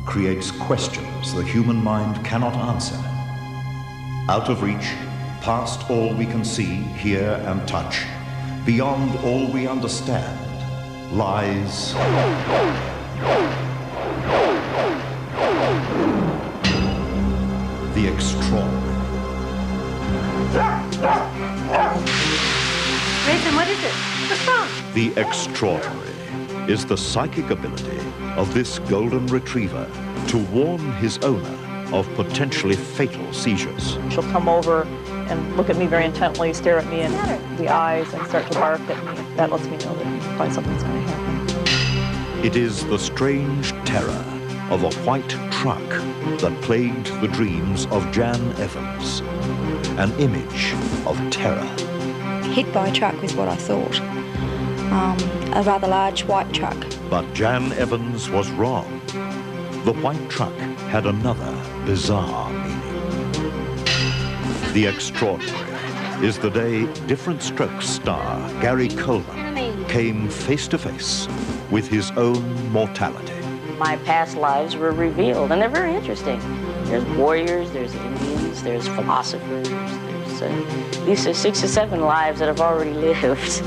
creates questions the human mind cannot answer. Out of reach, past all we can see, hear, and touch, beyond all we understand, lies the extraordinary. Nathan, what is it? What's wrong? The extraordinary is the psychic ability of this golden retriever to warn his owner of potentially fatal seizures. She'll come over and look at me very intently, stare at me in the eyes, and start to bark at me. That lets me know that probably something's going to happen. It is the strange terror of a white truck that plagued the dreams of Jan Evans, an image of terror. Hit by a truck was what I thought, a rather large white truck. But Jan Evans was wrong. The white truck had another bizarre meaning. The extraordinary is the day Different Strokes star Gary Coleman came face to face with his own mortality. My past lives were revealed, and they're very interesting. There's warriors, there's Indians, there's philosophers, these are 6 or 7 lives that I've already lived.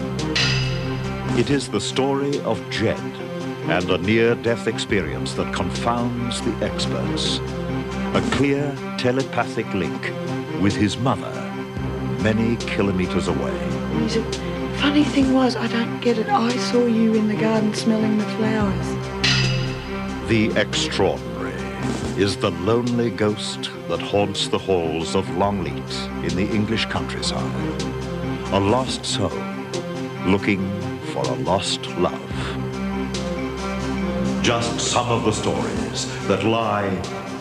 It is the story of Jed and a near-death experience that confounds the experts. A clear telepathic link with his mother, many kilometers away. He said, funny thing was, I don't get it. I saw you in the garden smelling the flowers. The extraordinary is the lonely ghost that haunts the halls of Longleat in the English countryside. A lost soul looking for a lost love. Just some of the stories that lie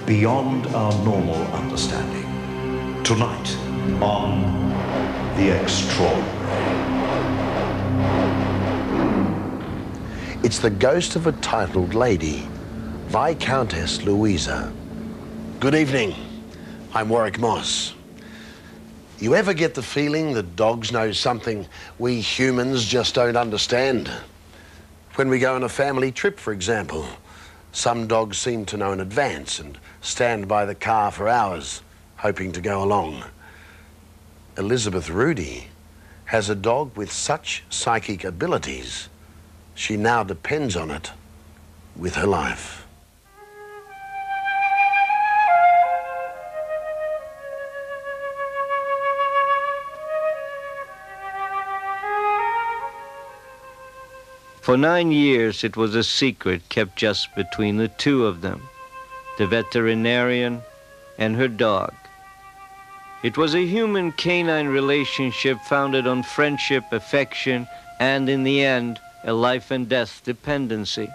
beyond our normal understanding. Tonight on The Extraordinary. It's the ghost of a titled lady, Viscountess Louisa. Good evening. I'm Warwick Moss. You ever get the feeling that dogs know something we humans just don't understand? When we go on a family trip, for example, some dogs seem to know in advance and stand by the car for hours, hoping to go along. Elizabeth Rudy has a dog with such psychic abilities, she now depends on it with her life. For 9 years, it was a secret kept just between the two of them, the veterinarian and her dog. It was a human-canine relationship founded on friendship, affection, and in the end, a life-and-death dependency.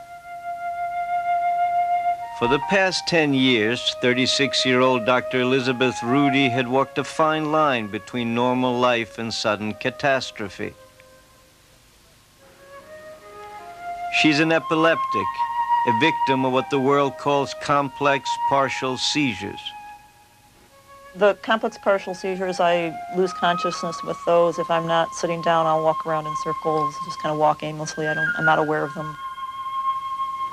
For the past 10 years, 36-year-old Dr. Elizabeth Rudy had walked a fine line between normal life and sudden catastrophe. She's an epileptic, a victim of what the world calls complex partial seizures. The complex partial seizures, I lose consciousness with those. If I'm not sitting down, I'll walk around in circles, just kind of walk aimlessly. I'm not aware of them.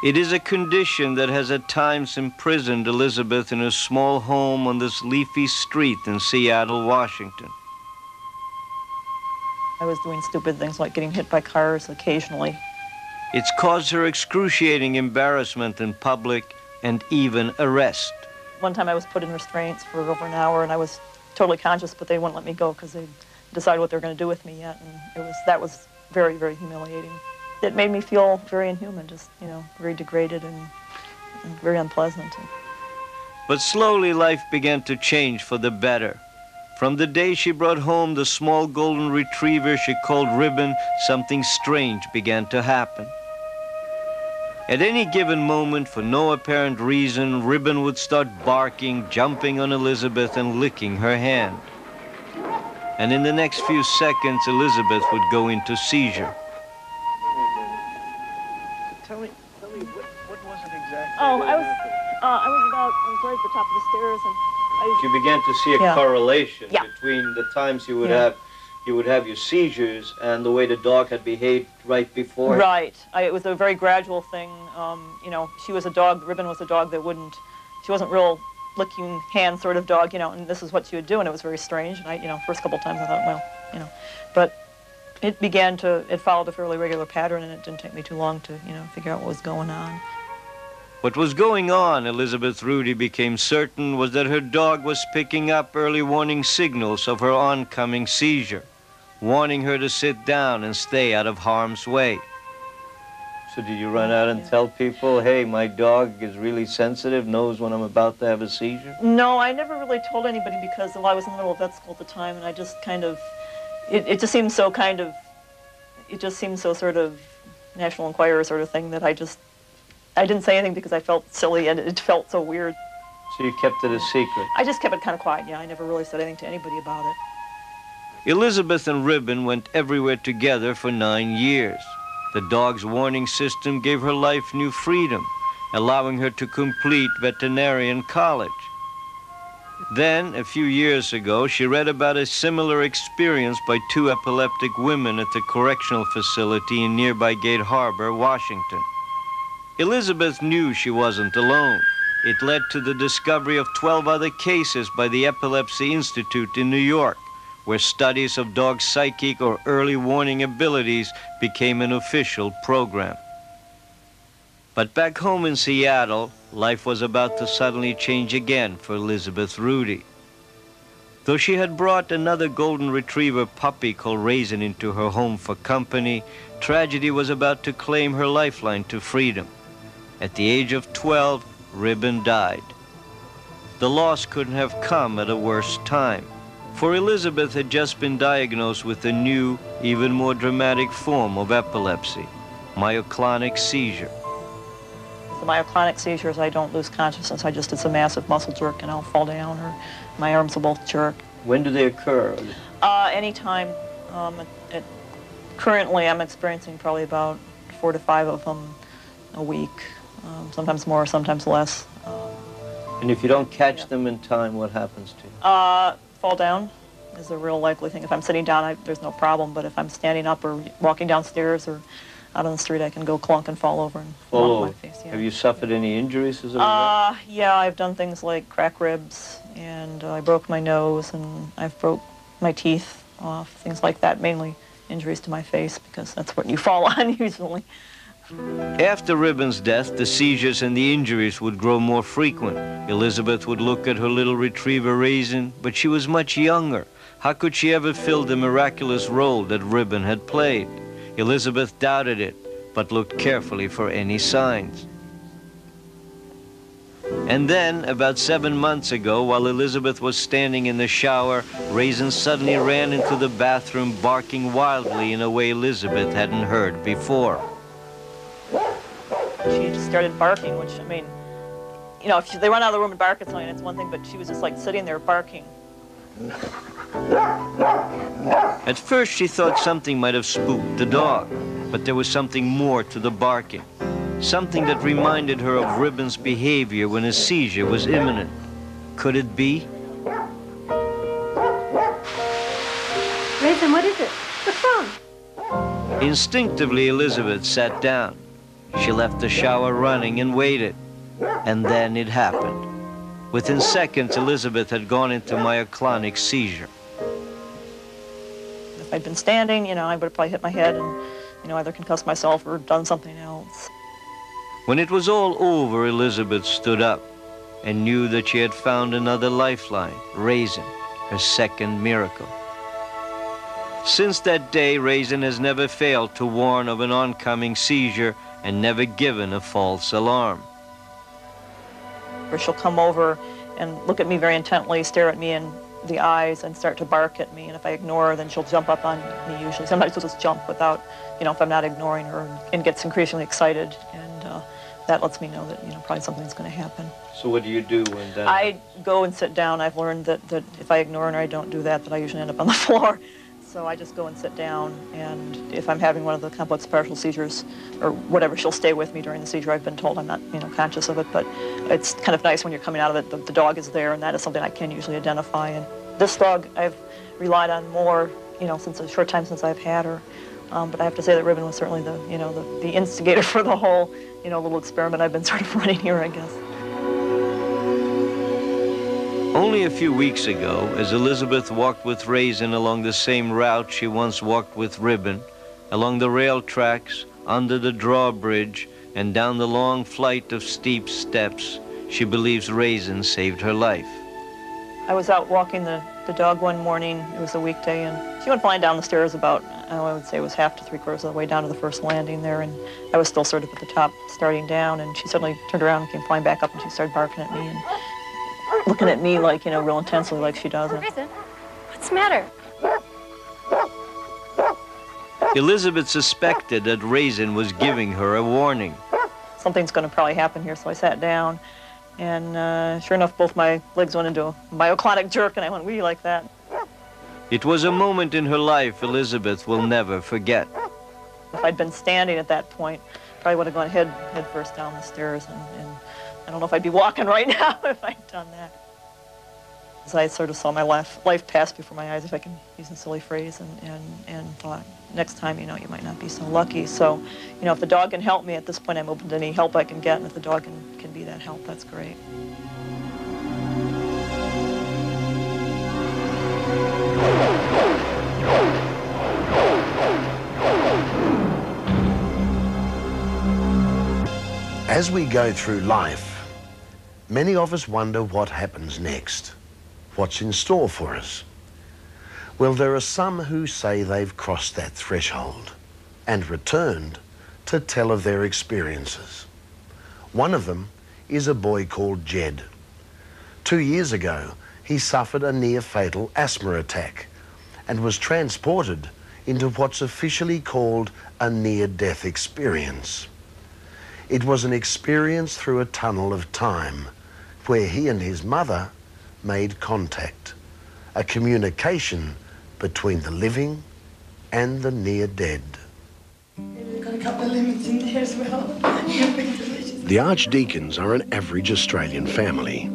It is a condition that has at times imprisoned Elizabeth in a small home on this leafy street in Seattle, Washington. I was doing stupid things like getting hit by cars occasionally. It's caused her excruciating embarrassment in public and even arrest. One time I was put in restraints for over an hour, and I was totally conscious, but they wouldn't let me go because they decided what they were going to do with me yet, and that was very, very humiliating. It made me feel very inhuman, just, very degraded and very unpleasant. But slowly life began to change for the better. From the day she brought home the small golden retriever she called Ribbon, something strange began to happen. At any given moment, for no apparent reason, Ribbon would start barking, jumping on Elizabeth, and licking her hand. And in the next few seconds, Elizabeth would go into seizure. Tell me, what was it exactly? Oh, I was right at the top of the stairs, and You began to see a correlation Yeah. between the times you would have you would have your seizures and the way the dog had behaved right before? Right. It was a very gradual thing. You know, she was a dog, Ribbon was a dog that she wasn't real licking hand sort of dog, you know, and this is what she would do, and it was very strange. And you know, first couple times I thought, well, you know, but it followed a fairly regular pattern, and it didn't take me too long to, you know, figure out what was going on. What was going on, Elizabeth Rudy became certain, was that her dog was picking up early warning signals of her oncoming seizure, warning her to sit down and stay out of harm's way. So did you run out and tell people, hey, my dog is really sensitive, knows when I'm about to have a seizure? No, I never really told anybody because, well, I was in the middle of vet school at the time, and I just kind of, it just seemed so kind of, it just seemed so sort of National Enquirer sort of thing that I didn't say anything because I felt silly and it felt so weird. So you kept it a secret? I just kept it kind of quiet, yeah. I never really said anything to anybody about it. Elizabeth and Ribbon went everywhere together for 9 years. The dog's warning system gave her life new freedom, allowing her to complete veterinarian college. Then, a few years ago, she read about a similar experience by 2 epileptic women at the correctional facility in nearby Gate Harbor, Washington. Elizabeth knew she wasn't alone. It led to the discovery of 12 other cases by the Epilepsy Institute in New York, where studies of dogs' psychic or early warning abilities became an official program. But back home in Seattle, life was about to suddenly change again for Elizabeth Rudy. Though she had brought another golden retriever puppy called Raisin into her home for company, tragedy was about to claim her lifeline to freedom. At the age of 12, Ribbon died. The loss couldn't have come at a worse time, for Elizabeth had just been diagnosed with a new, even more dramatic form of epilepsy, myoclonic seizure. The myoclonic seizures, I don't lose consciousness. It's a massive muscle jerk, and I'll fall down, or my arms will both jerk. When do they occur? Anytime. Currently, I'm experiencing probably about 4 to 5 of them a week. Sometimes more, sometimes less. And if you don't catch them in time, what happens to you? Fall down is a real likely thing. If I'm sitting down, there's no problem, but if I'm standing up or walking downstairs or out on the street, I can go clunk and fall over and fall on my face. Yeah. Have you suffered any injuries as a result? Yeah, I've done things like crack ribs, and I broke my nose, and I've broke my teeth off, things like that, mainly injuries to my face, because that's what you fall on usually. After Ribbon's death, the seizures and the injuries would grow more frequent. Elizabeth would look at her little retriever Raisin, but she was much younger. How could she ever fill the miraculous role that Ribbon had played? Elizabeth doubted it, but looked carefully for any signs. And then, about 7 months ago, while Elizabeth was standing in the shower, Raisin suddenly ran into the bathroom, barking wildly in a way Elizabeth hadn't heard before. She just started barking, which, I mean, you know, if they run out of the room and bark at something, it's one thing, but she was just like sitting there barking. At first, she thought something might have spooked the dog, but there was something more to the barking. Something that reminded her of Ribbon's behavior when a seizure was imminent. Could it be? Raisin, what is it? What's wrong? Instinctively, Elizabeth sat down. She left the shower running and waited. And then it happened. Within seconds, Elizabeth had gone into myoclonic seizure. If I'd been standing, you know, I would have probably hit my head and, you know, either concussed myself or done something else. When it was all over, Elizabeth stood up and knew that she had found another lifeline, Raisin, her second miracle. Since that day, Raisin has never failed to warn of an oncoming seizure and never given a false alarm. Or she'll come over and look at me very intently, stare at me in the eyes, and start to bark at me. And if I ignore her, then she'll jump up on me usually. Sometimes she'll just jump without, you know, if I'm not ignoring her, and gets increasingly excited. And that lets me know that, you know, probably something's going to happen. So what do you do when that I go and sit down. I've learned that if I ignore her and I don't do that, I usually end up on the floor. So I just go and sit down, and if I'm having one of the complex partial seizures or whatever, she'll stay with me during the seizure. I've been told I'm not, you know, conscious of it, but it's kind of nice when you're coming out of it, the dog is there, and that is something I can usually identify. And this dog I've relied on more since a short time since I've had her. But I have to say that Ribbon was certainly the instigator for the whole, little experiment I've been sort of running here, I guess. Only a few weeks ago, as Elizabeth walked with Raisin along the same route she once walked with Ribbon, along the rail tracks, under the drawbridge, and down the long flight of steep steps, she believes Raisin saved her life. I was out walking the dog one morning. It was a weekday, and she went flying down the stairs about, I would say it was half to 3/4 of the way down to the first landing there, and I was still sort of at the top starting down, and she suddenly turned around and came flying back up, and she started barking at me and looking at me like, real intensely like she does. Raisin, what's the matter? Elizabeth suspected that Raisin was giving her a warning. Something's going to probably happen here, so I sat down, and sure enough, both my legs went into a myoclonic jerk, and I went wee like that. It was a moment in her life Elizabeth will never forget. If I'd been standing at that point, probably would have gone head first down the stairs, and I don't know if I'd be walking right now if I'd done that. As I sort of saw my life pass before my eyes, if I can use a silly phrase, and thought, next time, you might not be so lucky. So, if the dog can help me at this point, I'm open to any help I can get, and if the dog can be that help, that's great. As we go through life, many of us wonder what happens next, what's in store for us. Well, there are some who say they've crossed that threshold and returned to tell of their experiences. One of them is a boy called Jed. 2 years ago, he suffered a near-fatal asthma attack and was transported into what's officially called a near-death experience. It was an experience through a tunnel of time where he and his mother made contact, a communication between the living and the near-dead. We've got a couple of lemons in there as well. The Archdeacons are an average Australian family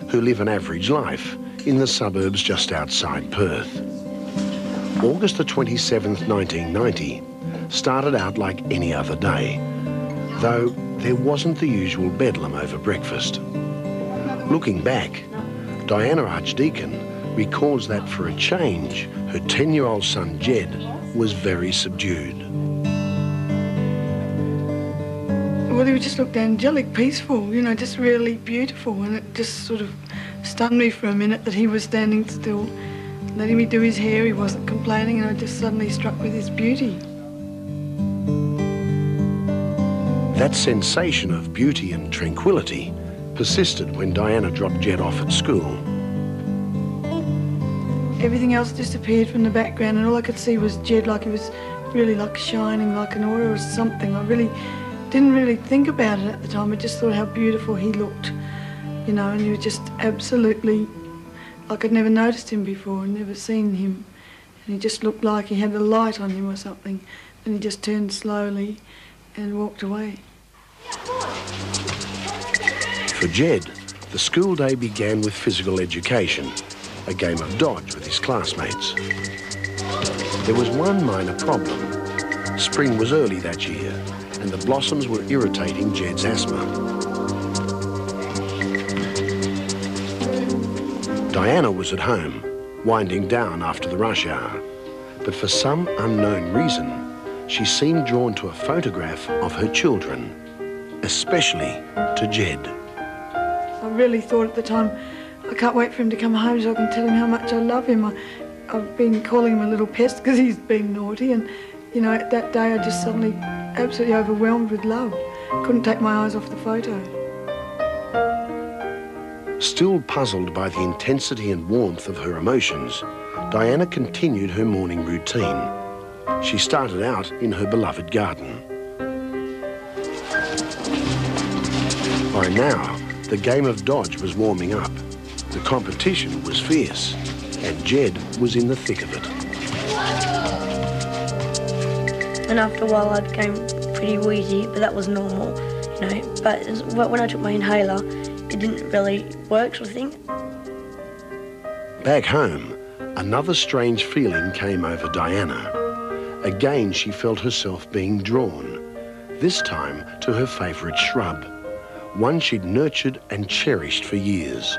who live an average life in the suburbs just outside Perth. August the 27th, 1990 started out like any other day, though there wasn't the usual bedlam over breakfast. Looking back, Diana Archdeacon recalls that for a change, her 10-year-old son Jed was very subdued. Well, he just looked angelic, peaceful, just really beautiful, and it just sort of stunned me for a minute that he was standing still, letting me do his hair. He wasn't complaining, and I just suddenly struck with his beauty. That sensation of beauty and tranquility persisted when Diana dropped Jed off at school. Everything else disappeared from the background, and all I could see was Jed, like he was really like shining like an aura or something. I didn't really think about it at the time. I just thought how beautiful he looked, and he was just absolutely, like I'd never noticed him before, never seen him. And he just looked like he had a light on him or something. And he just turned slowly and walked away. For Jed, the school day began with physical education, a game of dodge with his classmates. There was one minor problem. Spring was early that year, and the blossoms were irritating Jed's asthma. Diana was at home, winding down after the rush hour, but for some unknown reason, she seemed drawn to a photograph of her children, especially to Jed. I really thought at the time, I can't wait for him to come home so I can tell him how much I love him. I've been calling him a little pest because he's been naughty, and at that day I just suddenly absolutely overwhelmed with love. Couldn't take my eyes off the photo. Still puzzled by the intensity and warmth of her emotions, Diana continued her morning routine. She started out in her beloved garden. By now, the game of dodge was warming up. The competition was fierce, and Jed was in the thick of it. And after a while I became pretty wheezy, but that was normal, But when I took my inhaler, it didn't really work, sort of thing. Back home, Another strange feeling came over Diana. Again, she felt herself being drawn, this time to her favourite shrub, one she'd nurtured and cherished for years.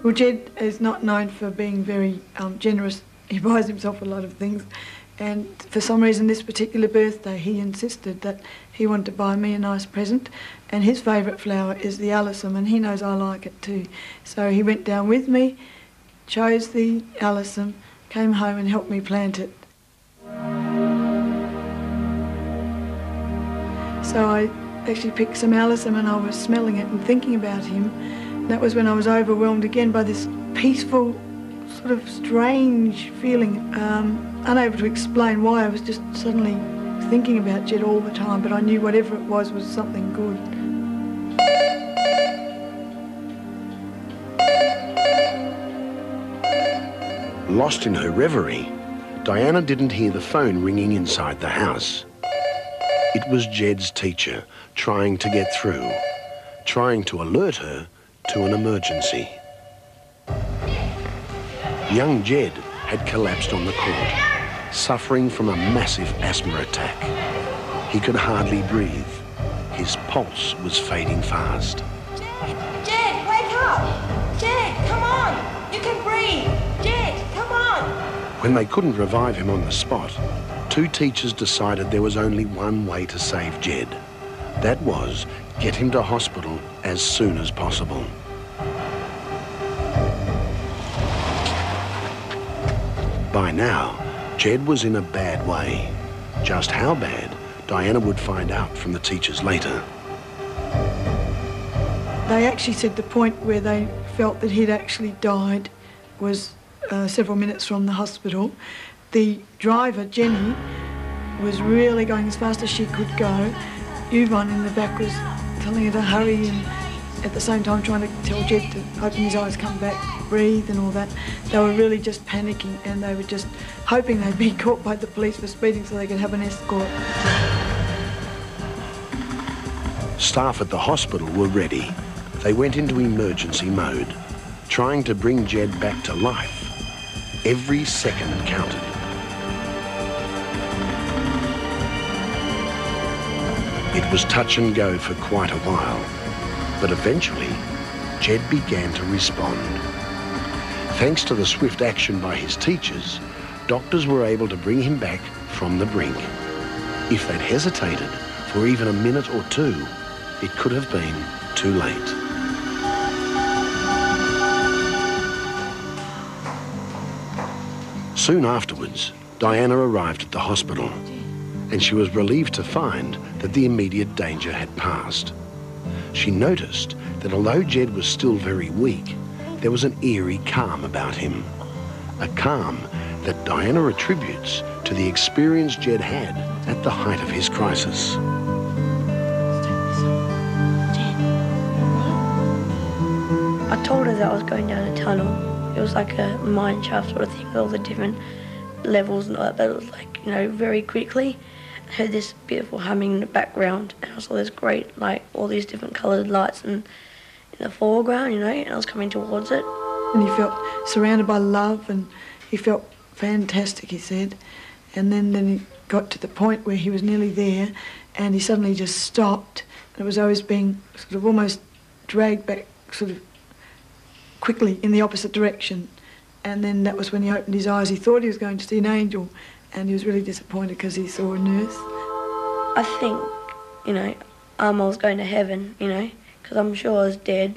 Well, Jed is not known for being very generous. He buys himself a lot of things, and for some reason this particular birthday he insisted that he wanted to buy me a nice present, and his favourite flower is the alyssum, and he knows I like it too. So he went down with me, chose the alyssum, came home and helped me plant it. So I actually picked some alyssum and I was smelling it and thinking about him. That was when I was overwhelmed again by this peaceful, sort of strange feeling, unable to explain why. I was just suddenly thinking about Jed all the time, but I knew whatever it was something good. Lost in her reverie, Diana didn't hear the phone ringing inside the house. It was Jed's teacher trying to get through, trying to alert her to an emergency. Young Jed had collapsed on the court, suffering from a massive asthma attack. He could hardly breathe. His pulse was fading fast. Jed, wake up! Jed, come on! You can breathe! Jed, come on! When they couldn't revive him on the spot, two teachers decided there was only one way to save Jed. That was get him to hospital as soon as possible. By now, Jed was in a bad way. Just how bad, Diana would find out from the teachers later. They actually said the point where they felt that he'd actually died was several minutes from the hospital. The driver, Jenny, was really going as fast as she could go. Yvonne in the back was telling her to hurry and at the same time trying to tell Jed to open his eyes, come back, breathe and all that. They were really just panicking and they were just hoping they'd be caught by the police for speeding so they could have an escort. Staff at the hospital were ready. They went into emergency mode, trying to bring Jed back to life. Every second counted. It was touch and go for quite a while, but eventually, Jed began to respond. Thanks to the swift action by his teachers, doctors were able to bring him back from the brink. If they'd hesitated for even a minute or two, it could have been too late. Soon afterwards, Diana arrived at the hospital, and she was relieved to find that the immediate danger had passed. She noticed that although Jed was still very weak, there was an eerie calm about him. A calm that Diana attributes to the experience Jed had at the height of his crisis. I told her that I was going down a tunnel. It was like a mine shaft sort of thing with all the different levels and all that. But it was like, you know, very quickly. I heard this beautiful humming in the background, and I saw this great, like, all these different coloured lights in the foreground, you know, and I was coming towards it. And he felt surrounded by love, and he felt fantastic, he said. And then he got to the point where he was nearly there, and he suddenly just stopped. And it was always being sort of almost dragged back sort of quickly in the opposite direction. And then that was when he opened his eyes. He thought he was going to see an angel, and he was really disappointed because he saw a nurse. I think, you know, I was going to heaven, you know, because I'm sure I was dead,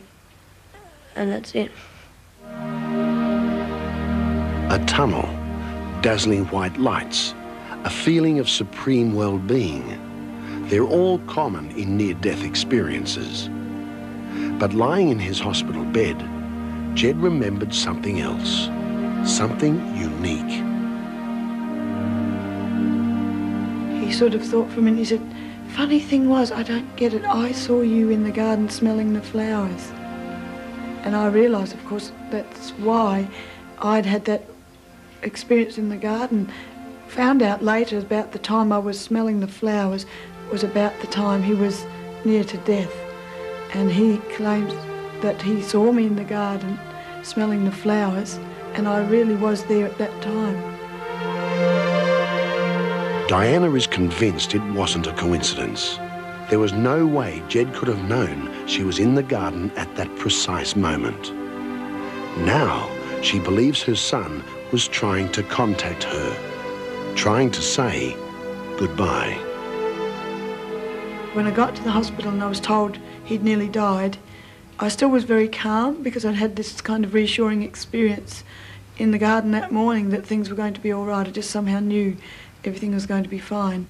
and that's it. A tunnel, dazzling white lights, a feeling of supreme well-being. They're all common in near-death experiences. But lying in his hospital bed, Jed remembered something else, something unique. He sort of thought for a minute, he said, funny thing was, I don't get it, I saw you in the garden smelling the flowers. And I realised, of course, that's why I'd had that experience in the garden. Found out later, about the time I was smelling the flowers, was about the time he was near to death. And he claims that he saw me in the garden smelling the flowers, and I really was there at that time. Diana is convinced it wasn't a coincidence. There was no way Jed could have known she was in the garden at that precise moment. Now, she believes her son was trying to contact her, trying to say goodbye. When I got to the hospital and I was told he'd nearly died, I still was very calm because I'd had this kind of reassuring experience in the garden that morning that things were going to be all right. I just somehow knew everything was going to be fine.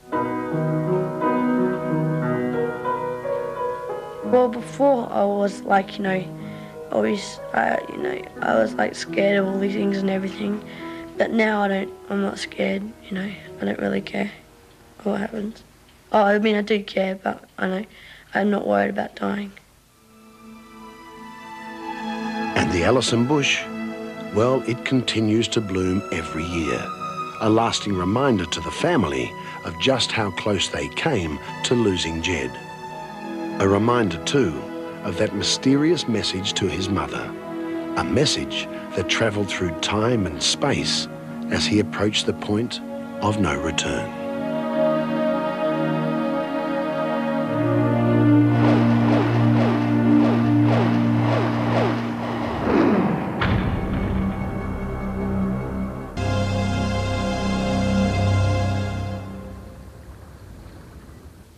Well, before I was like, I was like scared of all these things and everything. But now I'm not scared, I don't really care what happens. Oh, I mean, I do care, but I'm not worried about dying. And the Ellison bush, well, it continues to bloom every year. A lasting reminder to the family of just how close they came to losing Jed. A reminder, too, of that mysterious message to his mother. A message that travelled through time and space as he approached the point of no return.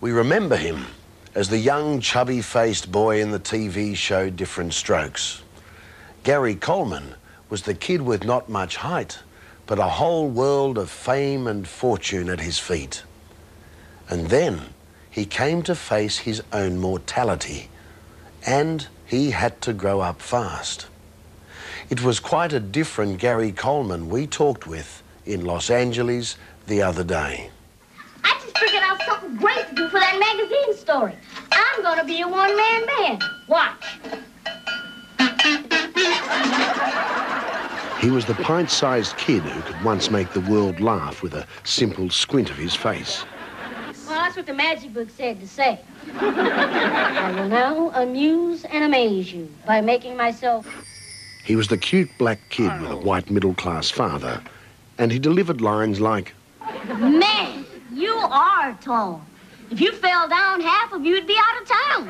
We remember him as the young, chubby-faced boy in the TV show Different Strokes. Gary Coleman was the kid with not much height, but a whole world of fame and fortune at his feet. And then he came to face his own mortality, and he had to grow up fast. It was quite a different Gary Coleman we talked with in Los Angeles the other day. I just figured out something great to do for that magazine story. I'm gonna be a one-man band. Watch. He was the pint-sized kid who could once make the world laugh with a simple squint of his face. Well, that's what the magic book said to say. I will now amuse and amaze you by making myself... He was the cute black kid with a white middle-class father, and he delivered lines like, Man, you are tall. If you fell down, half of you'd be out of town.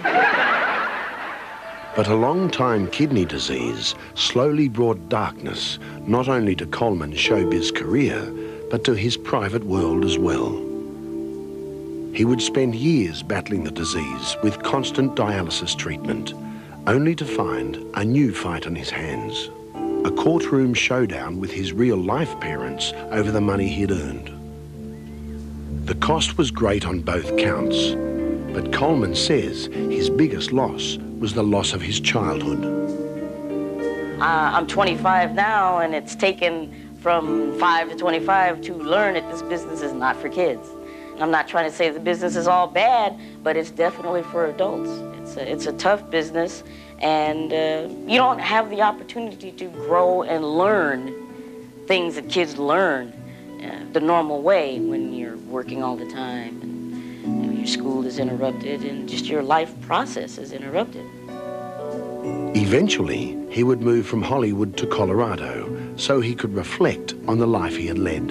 But a long-time kidney disease slowly brought darkness not only to Coleman's showbiz career, but to his private world as well. He would spend years battling the disease with constant dialysis treatment, only to find a new fight on his hands. A courtroom showdown with his real-life parents over the money he'd earned. The cost was great on both counts, but Coleman says his biggest loss was the loss of his childhood. I'm 25 now, and it's taken from 5 to 25 to learn that this business is not for kids. I'm not trying to say the business is all bad, but it's definitely for adults. It's a tough business, and you don't have the opportunity to grow and learn things that kids learn the normal way when you're working all the time and your school is interrupted and just your life process is interrupted. Eventually, he would move from Hollywood to Colorado so he could reflect on the life he had led.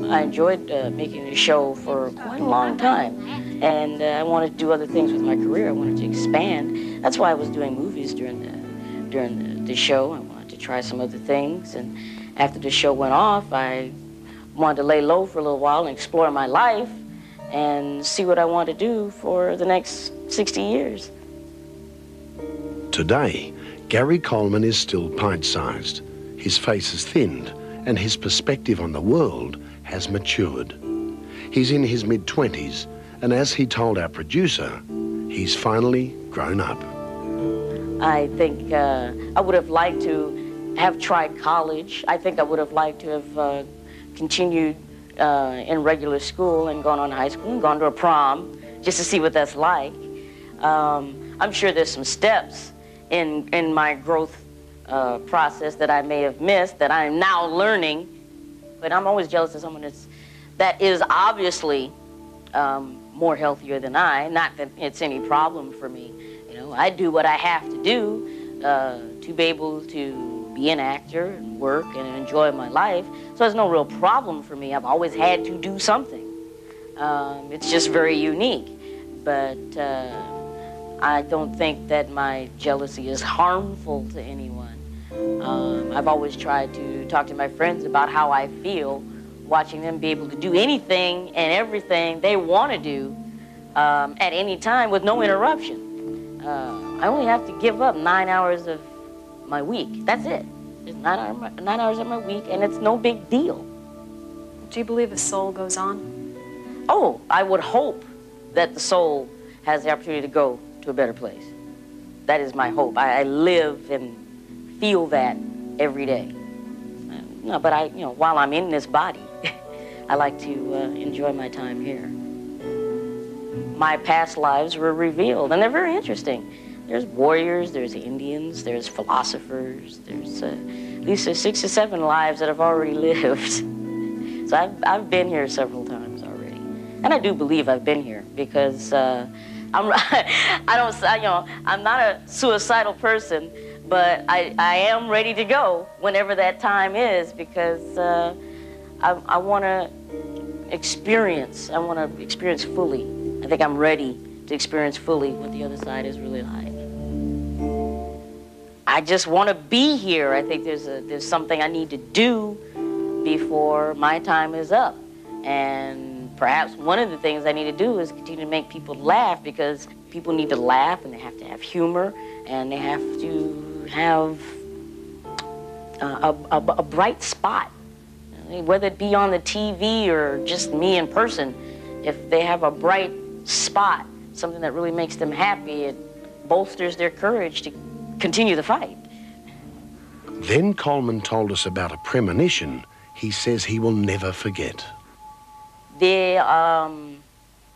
I enjoyed making the show for quite a long time, and I wanted to do other things with my career. I wanted to expand. That's why I was doing movies during the show. I wanted to try some other things, and after the show went off, I wanted to lay low for a little while and explore my life and see what I want to do for the next 60 years. Today, Gary Coleman is still pint-sized. His face has thinned, and his perspective on the world has matured. He's in his mid-20s, and as he told our producer, he's finally grown up. I think I would have liked to have tried college. I think I would have liked to have continued in regular school and gone on to high school and gone to a prom just to see what that's like. I'm sure there's some steps in my growth process that I may have missed that I'm now learning, but I'm always jealous of someone that is obviously more healthier than I. Not that it's any problem for me. You know, I do what I have to do to be able to be an actor and work and enjoy my life. So it's no real problem for me. I've always had to do something. It's just very unique. But I don't think that my jealousy is harmful to anyone. I've always tried to talk to my friends about how I feel watching them be able to do anything and everything they want to do at any time with no interruption. I only have to give up 9 hours of my week. That's it. It's 9 hours of my week, and it's no big deal. Do you believe the soul goes on? Oh, I would hope that the soul has the opportunity to go to a better place. That is my hope. I live and feel that every day. No, but while I'm in this body, I like to enjoy my time here. My past lives were revealed, and they're very interesting. There's warriors, there's Indians, there's philosophers, there's at least 6 or 7 lives that I've already lived. So I've been here several times already, and I do believe I've been here because I'm not a suicidal person, but I am ready to go whenever that time is because I want to experience. I want to experience fully. I think I'm ready to experience fully what the other side is really like. I just want to be here. I think there's something I need to do before my time is up. And perhaps one of the things I need to do is continue to make people laugh, because people need to laugh, and they have to have humor, and they have to have a bright spot. Whether it be on the TV or just me in person, if they have a bright spot, something that really makes them happy, it bolsters their courage to continue the fight. Then Coleman told us about a premonition he says he will never forget. The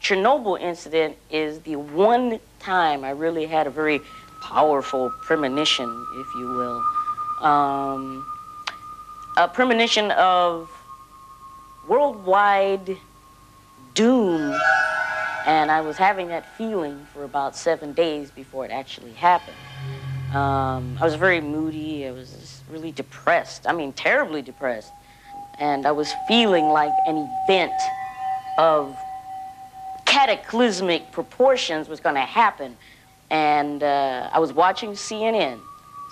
Chernobyl incident is the one time I really had a very powerful premonition, if you will. A premonition of worldwide doom, and I was having that feeling for about 7 days before it actually happened. I was very moody. I was just really depressed. I mean, terribly depressed. And I was feeling like an event of cataclysmic proportions was going to happen. And I was watching CNN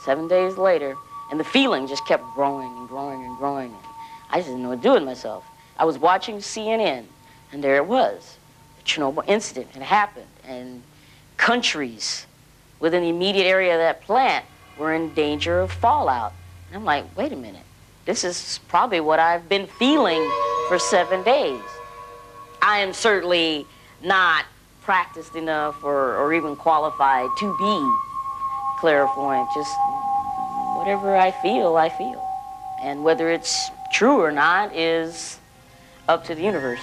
7 days later, and the feeling just kept growing and growing and growing. And I just didn't know what to do with myself. I was watching CNN, and there it was. The Chernobyl incident had happened, and countries within the immediate area of that plant were in danger of fallout. And I'm like, wait a minute. This is probably what I've been feeling for 7 days. I am certainly not practiced enough or even qualified to be clairvoyant. Just whatever I feel, I feel. And whether it's true or not is up to the universe.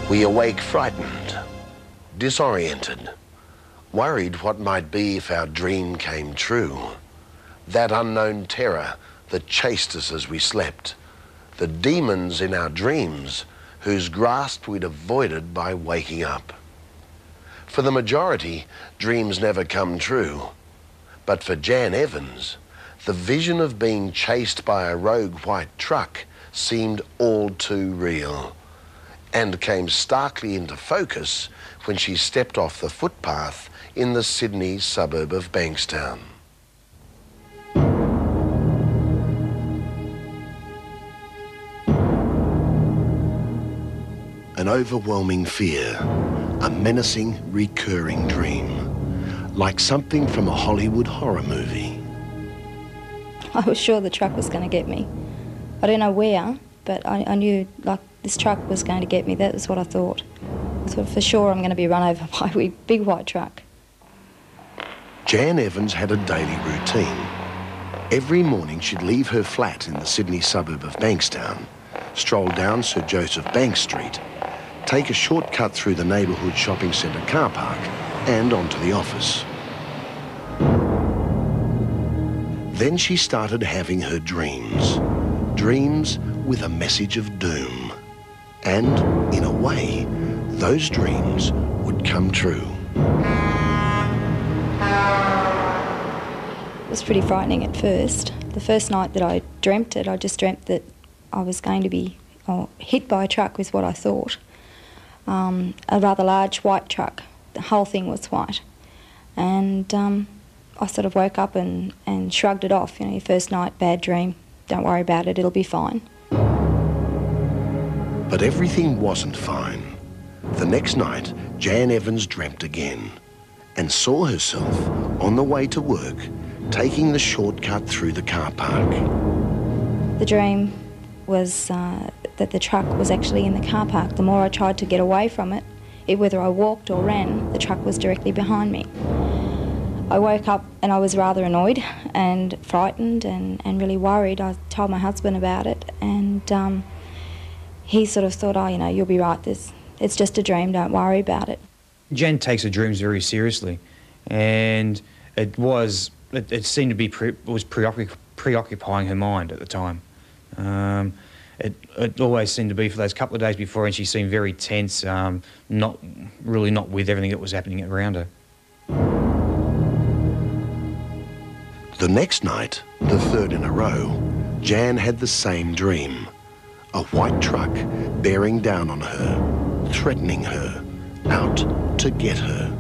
We awake frightened, disoriented, worried what might be if our dream came true. That unknown terror that chased us as we slept, the demons in our dreams whose grasp we'd avoided by waking up. For the majority, dreams never come true. But for Jan Evans, the vision of being chased by a rogue white truck seemed all too real, and came starkly into focus when she stepped off the footpath in the Sydney suburb of Bankstown. An overwhelming fear, a menacing, recurring dream, like something from a Hollywood horror movie. I was sure the truck was going to get me. I don't know where, but I knew, like, this truck was going to get me. That was what I thought. I thought, for sure, I'm going to be run over by a big white truck. Jan Evans had a daily routine. Every morning, she'd leave her flat in the Sydney suburb of Bankstown, stroll down Sir Joseph Banks Street, take a shortcut through the neighbourhood shopping centre car park and onto the office. Then she started having her dreams. Dreams with a message of doom. And, in a way, those dreams would come true. It was pretty frightening at first. The first night that I dreamt it, I just dreamt that I was going to be hit by a truck, was what I thought. A rather large white truck. The whole thing was white. And I sort of woke up and shrugged it off. You know, your first night, bad dream, don't worry about it, it'll be fine. But everything wasn't fine. The next night, Jan Evans dreamt again and saw herself on the way to work, taking the shortcut through the car park. The dream was that the truck was actually in the car park. The more I tried to get away from it, whether I walked or ran, the truck was directly behind me. I woke up and I was rather annoyed and frightened and really worried. I told my husband about it, and he sort of thought, oh, you know, you'll be right, it's just a dream, don't worry about it. Jan takes her dreams very seriously, and it seemed to be preoccupying her mind at the time. It always seemed to be for those couple of days before, and she seemed very tense, not with everything that was happening around her. The next night, the third in a row, Jan had the same dream. A white truck bearing down on her, threatening her, out to get her.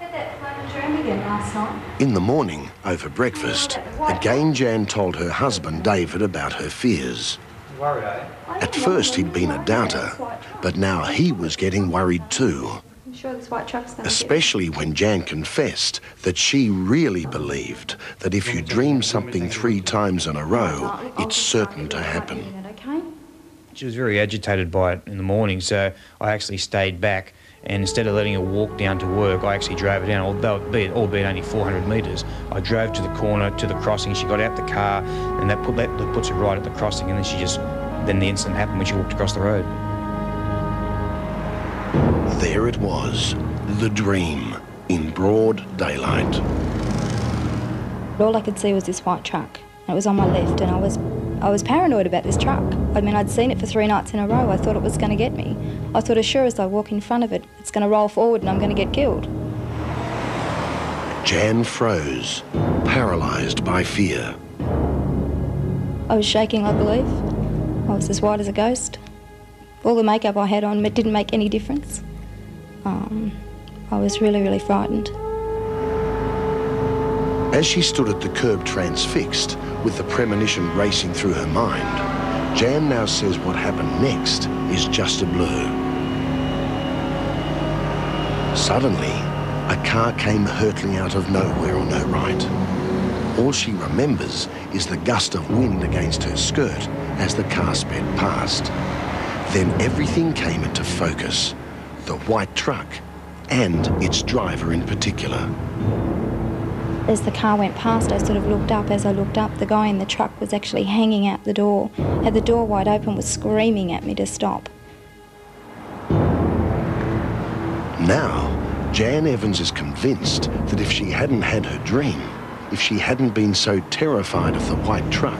Had that floating dream again last night. In the morning, over breakfast, again Jan told her husband David about her fears. Worried, eh? At first he'd been a doubter, but now he was getting worried too. I'm sure this white truck's going to Especially when Jan confessed that she really believed that if you dream something 3 times in a row, it's certain to happen. She was very agitated by it in the morning, so I actually stayed back, and instead of letting her walk down to work, I actually drove her down, albeit only 400 metres. I drove to the corner, to the crossing. She got out the car, and that puts her right at the crossing, and then the incident happened when she walked across the road. There it was, the dream, in broad daylight. All I could see was this white truck. It was on my left, and I was paranoid about this truck. I mean, I'd seen it for 3 nights in a row. I thought it was going to get me. I thought as sure as I walk in front of it, it's going to roll forward and I'm going to get killed. Jan froze, paralysed by fear. I was shaking, I believe. I was as white as a ghost. All the makeup I had on didn't make any difference. I was really, really frightened. As she stood at the curb transfixed, with the premonition racing through her mind, Jan now says what happened next is just a blur. Suddenly, a car came hurtling out of nowhere on her right. All she remembers is the gust of wind against her skirt as the car sped past. Then everything came into focus, the white truck and its driver in particular. As the car went past, I sort of looked up. As I looked up, the guy in the truck was actually hanging out the door, had the door wide open, was screaming at me to stop. Now, Jan Evans is convinced that if she hadn't had her dream, if she hadn't been so terrified of the white truck,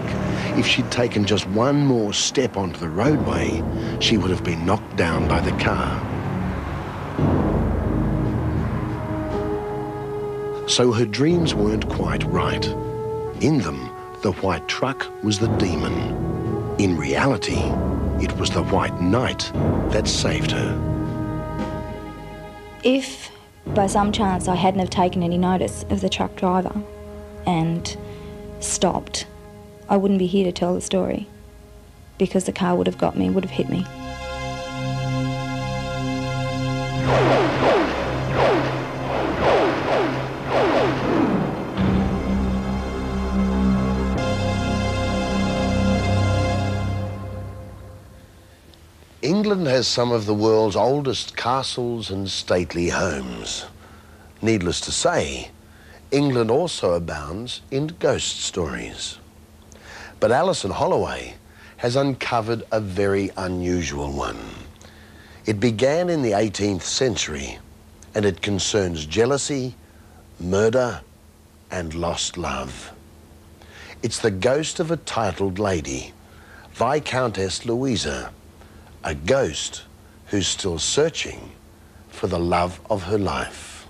if she'd taken just one more step onto the roadway, she would have been knocked down by the car. So her dreams weren't quite right. In them, the white truck was the demon. In reality, it was the white knight that saved her. If, by some chance, I hadn't have taken any notice of the truck driver and stopped, I wouldn't be here to tell the story, because the car would have got me, would have hit me. England has some of the world's oldest castles and stately homes. Needless to say, England also abounds in ghost stories. But Alison Holloway has uncovered a very unusual one. It began in the 18th century, and it concerns jealousy, murder, and lost love. It's the ghost of a titled lady, Viscountess Louisa, a ghost who's still searching for the love of her life.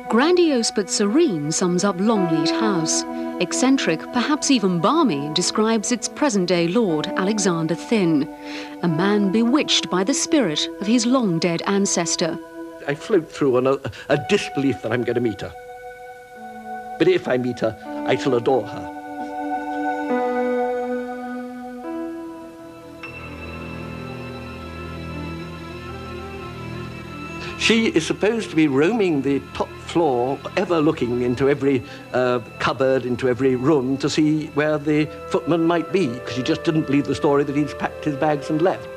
Grandiose but serene sums up Longleat House. Eccentric, perhaps even balmy, describes its present-day lord, Alexander Thynne, a man bewitched by the spirit of his long-dead ancestor. I float through on a disbelief that I'm going to meet her. But if I meet her, I shall adore her. She is supposed to be roaming the top floor, ever looking into every cupboard, into every room to see where the footman might be, because she just didn't believe the story that he'd packed his bags and left.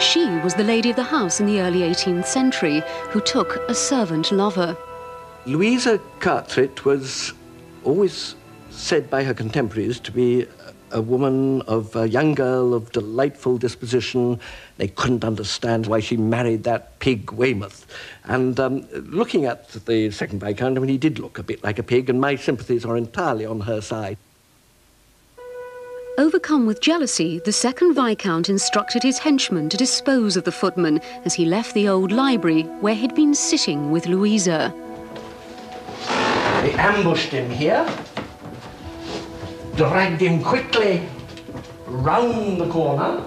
She was the lady of the house in the early 18th century who took a servant lover. Louisa Carteret was always said by her contemporaries to be a woman of a young girl of delightful disposition. They couldn't understand why she married that pig Weymouth. And looking at the second Viscount, I mean, he did look a bit like a pig, and my sympathies are entirely on her side. Overcome with jealousy, the second Viscount instructed his henchman to dispose of the footman as he left the old library where he'd been sitting with Louisa. They ambushed him here, dragged him quickly round the corner,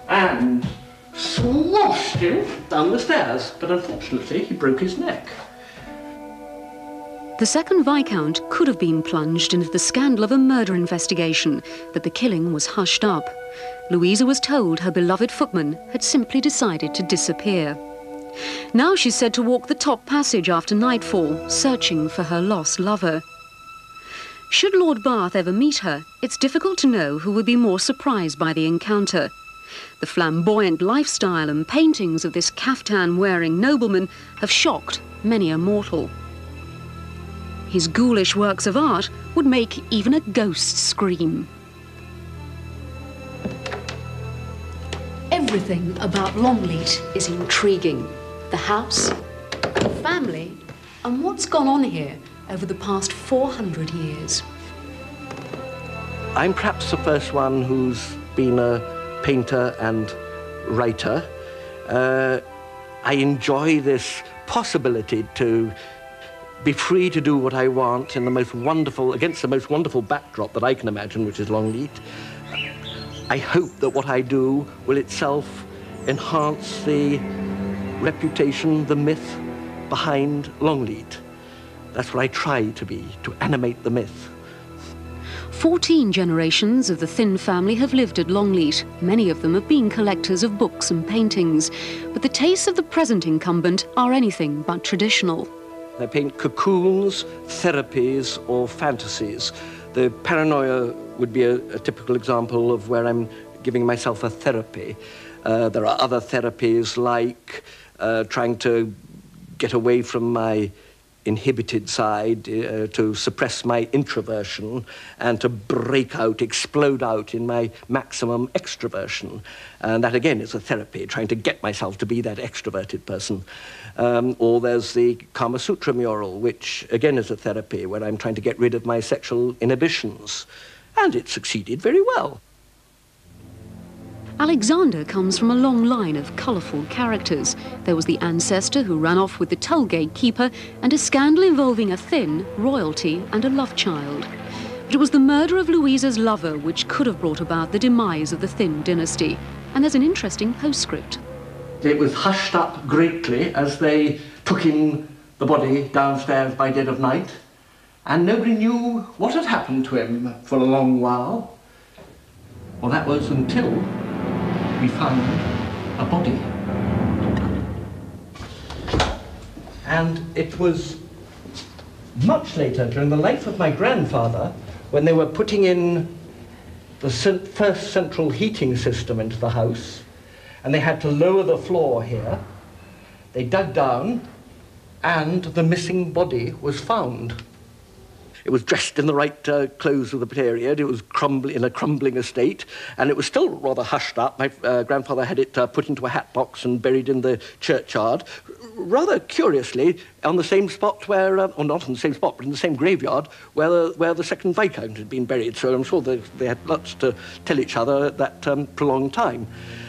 and swooshed him down the stairs. But unfortunately, he broke his neck. The second Viscount could have been plunged into the scandal of a murder investigation, but the killing was hushed up. Louisa was told her beloved footman had simply decided to disappear. Now she's said to walk the top passage after nightfall, searching for her lost lover. Should Lord Bath ever meet her, it's difficult to know who would be more surprised by the encounter. The flamboyant lifestyle and paintings of this caftan-wearing nobleman have shocked many a mortal. His ghoulish works of art would make even a ghost scream. Everything about Longleat is intriguing. The house, the family, and what's gone on here over the past 400 years. I'm perhaps the first one who's been a painter and writer. I enjoy this possibility to be free to do what I want in the most wonderful, against the most wonderful backdrop that I can imagine, which is Longleat. I hope that what I do will itself enhance the reputation, the myth behind Longleat. That's what I try to be, to animate the myth. 14 generations of the Thynne family have lived at Longleat. Many of them have been collectors of books and paintings, but the tastes of the present incumbent are anything but traditional. They paint cocoons, therapies, or fantasies. The paranoia would be a typical example of where I'm giving myself a therapy. There are other therapies like trying to get away from my inhibited side, to suppress my introversion, and to break out, explode out in my maximum extroversion. And that again is a therapy, trying to get myself to be that extroverted person. Or there's the Kama Sutra mural, which again is a therapy, where I'm trying to get rid of my sexual inhibitions. And it succeeded very well. Alexander comes from a long line of colourful characters. There was the ancestor who ran off with the tollgate keeper, and a scandal involving a Thynne, royalty, and a love child. But it was the murder of Louisa's lover which could have brought about the demise of the Thynne dynasty. And there's an interesting postscript. It was hushed up greatly as they took in the body downstairs by dead of night, and nobody knew what had happened to him for a long while. Well, that was until we found a body. And it was much later, during the life of my grandfather, when they were putting in the first central heating system into the house, and they had to lower the floor here. They dug down, and the missing body was found. it was dressed in the right clothes of the period. It was in a crumbling estate, and it was still rather hushed up. My grandfather had it put into a hat box and buried in the churchyard. Rather curiously, on the same spot where, or not on the same spot, but in the same graveyard where the second Viscount had been buried. So I'm sure they had lots to tell each other at that prolonged time.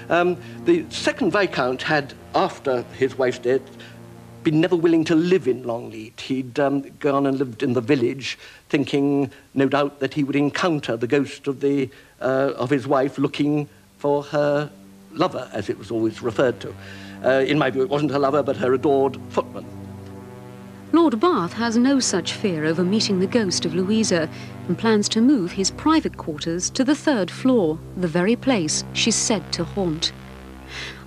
The second Viscount had, after his wife's death, been never willing to live in Longleat. He'd gone and lived in the village, thinking, no doubt, that he would encounter the ghost of his wife looking for her lover, as it was always referred to. In my view, it wasn't her lover, but her adored footman. Lord Bath has no such fear over meeting the ghost of Louisa and plans to move his private quarters to the 3rd floor, the very place she's said to haunt.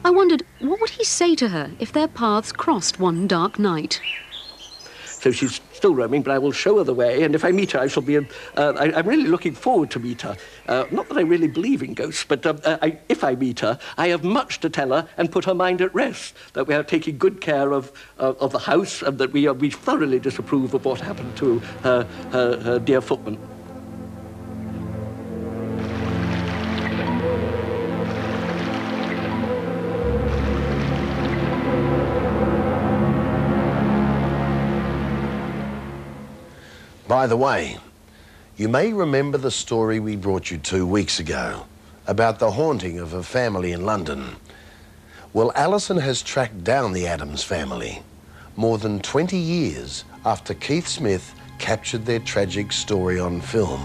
I wondered, what would he say to her if their paths crossed one dark night? So she's still roaming, but I will show her the way, and if I meet her, I shall be... I'm really looking forward to meet her. Not that I really believe in ghosts, but if I meet her, I have much to tell her and put her mind at rest, that we are taking good care of the house, and that we thoroughly disapprove of what happened to her dear footman. By the way, you may remember the story we brought you 2 weeks ago about the haunting of a family in London. Well, Alison has tracked down the Adams family more than 20 years after Keith Smith captured their tragic story on film.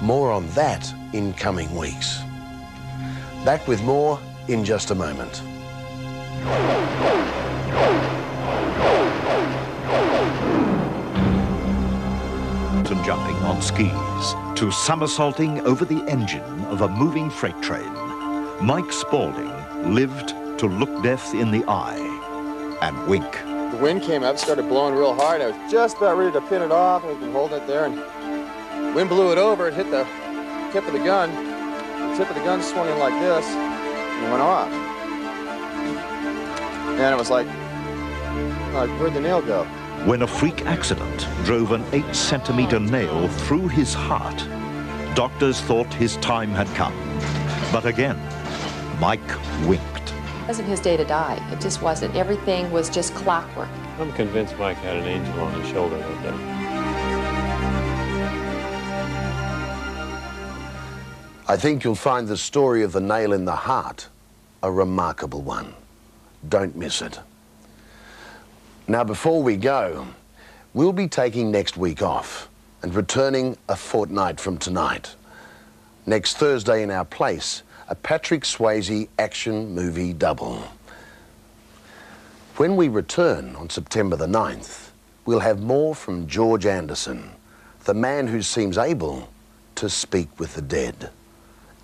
More on that in coming weeks. Back with more in just a moment. And jumping on skis to somersaulting over the engine of a moving freight train, Mike Spaulding lived to look death in the eye and wink. The wind came up, started blowing real hard. I was just about ready to pin it off. I've been holding it there, and the wind blew it over. It hit the tip of the gun. The tip of the gun swung in like this and went off. And it was like, where'd the nail go? When a freak accident drove an 8-centimeter nail through his heart, doctors thought his time had come. But again, Mike winked. It wasn't his day to die. It just wasn't. Everything was just clockwork. I'm convinced Mike had an angel on his shoulder that day. I think you'll find the story of the nail in the heart a remarkable one. Don't miss it. Now, before we go, we'll be taking next week off and returning a fortnight from tonight. Next Thursday in our place, a Patrick Swayze action movie double. When we return on September the 9th, we'll have more from George Anderson, the man who seems able to speak with the dead,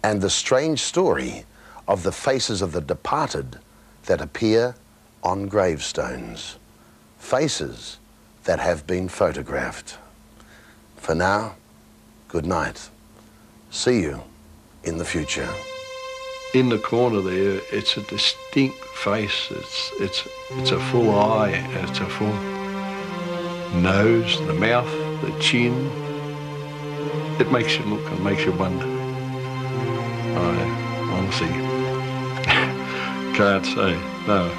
and the strange story of the faces of the departed that appear on gravestones. Faces that have been photographed. For now, good night. See you in the future. In the corner there, it's a distinct face. It's a full eye, it's a full nose, the mouth, the chin. It makes you look and makes you wonder. I honestly can't say, no.